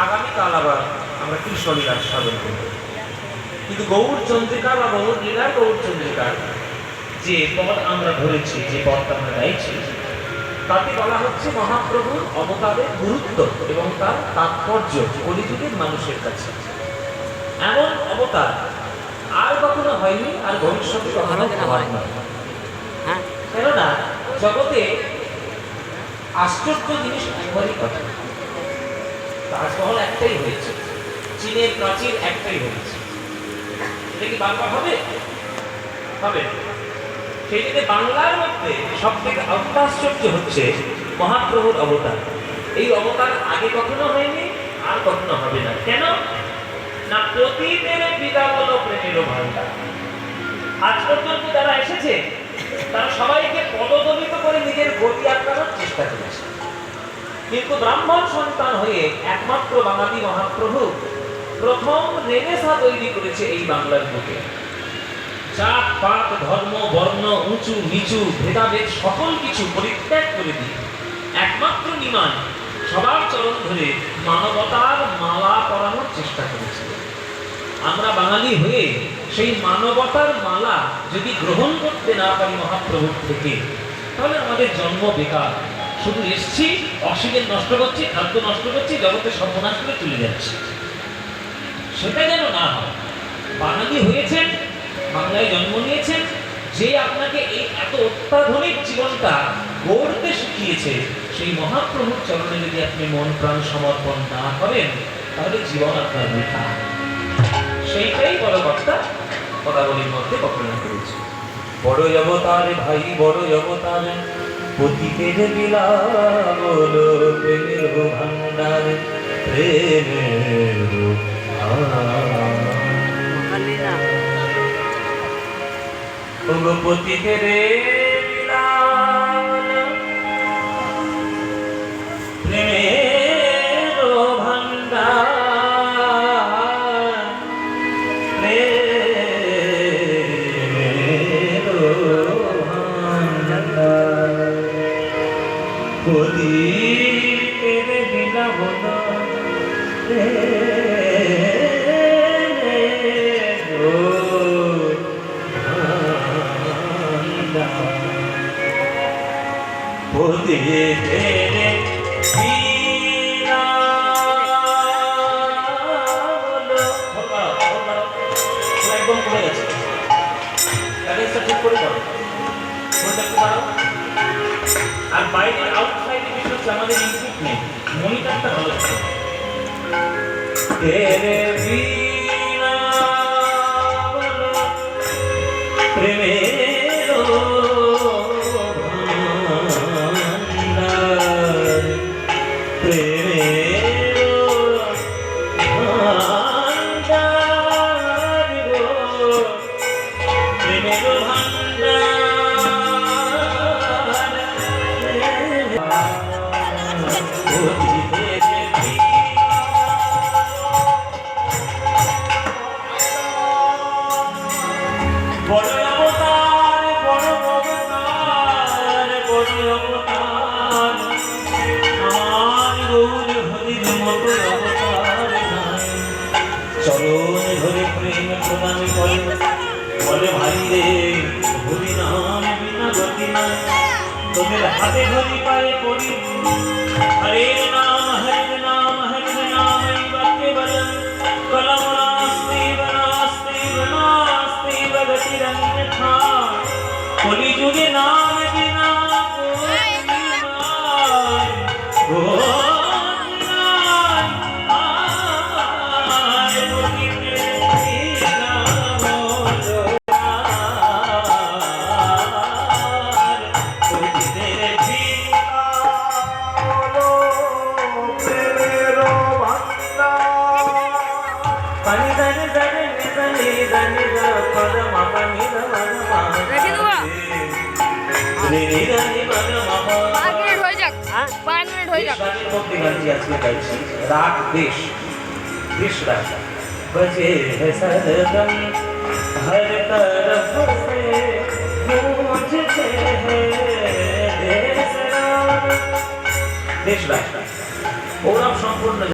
আগামীকাল আবার আমরা কৃষ্ণলীলার সাধন করব। কিন্তু গৌর চন্দ্রিকা বা গৌর লীলা গৌর চন্দ্রিকার যে পদ আমরা ধরেছি, যে পদটা আমরা গাইছি, তাতে বলা হচ্ছে মহাপ্রভুর অবতারের গুরুত্ব এবং তার তাৎপর্য কলিযুগের মানুষের কাছে। এমন অবতার আর কখনো হয়নি, আর ভবিষ্যতে কখনো হওয়ার নয়। কেননা জগতে আশ্চর্য জিনিস একবারই কথা। তাজমহল একটাই হয়েছে, চীনের প্রাচীর একটাই হয়েছে, এটা কি বারবার হবে? হবে। সেই জন্য বাংলার মধ্যে সব থেকে আশ্চর্য হচ্ছে মহাপ্রভুর অবতার। এই অবতার আগে কখনো হয়নি, আর কখনো হবে না। কেন না? প্রতিদিন বিদা বলো প্রেমেরও ভান্ডার। আজ পর্যন্ত যারা এসেছে তারা সবাইকে পদদলিত করে নিজের গতি আটকানোর চেষ্টা করেছে, কিন্তু ব্রাহ্মণ সন্তান হয়ে একমাত্র বাঙালি মহাপ্রভু প্রথম রেনেসাঁ তৈরি করেছে এই বাংলার বুকে। জাত পাত ধর্ম বর্ণ উঁচু নিচু ভেদাভেদ সকল কিছু পরিত্যাগ করে দিয়ে একমাত্র নিমান সবার চরণ ধরে মানবতার মালা পরানোর চেষ্টা করেছিল। আমরা বাঙালি হয়ে সেই মানবতার মালা যদি গ্রহণ করতে না পারি মহাপ্রভুর থেকে, তাহলে আমাদের জন্ম বেকার। শুধু এসছি, অক্সিজেন নষ্ট করছি, খাদ্য নষ্ট করছি, জগতে সর্বনাশ করে চলে যাচ্ছে। সেটা যেন না হয়। বাঙালি হয়েছেন, বাংলায় জন্ম নিয়েছেন, যে আপনাকে এই এত অত্যাধুনিক জীবনটা গড়তে শিখিয়েছে, সেই মহাপ্রভুর চরণে যদি আপনি মন প্রাণ সমর্পণ না করেন, তাহলে জীবন আপনার বৃথা। সেইটাই বড় কর্তা পদাবলীর মধ্যে বর্ণনা করেছে। বড় অবতার ভাই, বড় অবতার, পতিতের বিলাপ বলো প্রেমের ভান্ডার, প্রেমের পতিতের প্রেমের ভান্ডার, পতিতের বিলাপ বলো একদম কমে গেছে। ঠিক করে করো, আর বাইরের আউটসাইডে বিষয় হচ্ছে আমাদের ইনপুট নেই, মনিটরটা ভালো থাকে। প্রেমের ভান্ডার, প্রেমের ভান্ডার, প্রেমের বড় অবতার, বড় অবতার, বড় অবতার, আমার গৌর হরির মতো অবতার নাই। চরণ ধরে প্রেম প্রদান করে, বলে ভাই রে হরি নাম বিনা গতি নাই। তোদের হাতে ধরি পায়ে পড়ি, হরে নাম হরে নাম হরে নাম বাক্যে বলেন, কলম নাস্তি বনাস্তি বনাস্তি বগতিরন্যথা, কলিযুগে নাম বিনা राग देश देश राग बजे है सरगम हर तरफ से गूंजते हैं देश राग। देश राग और आप संपूर्ण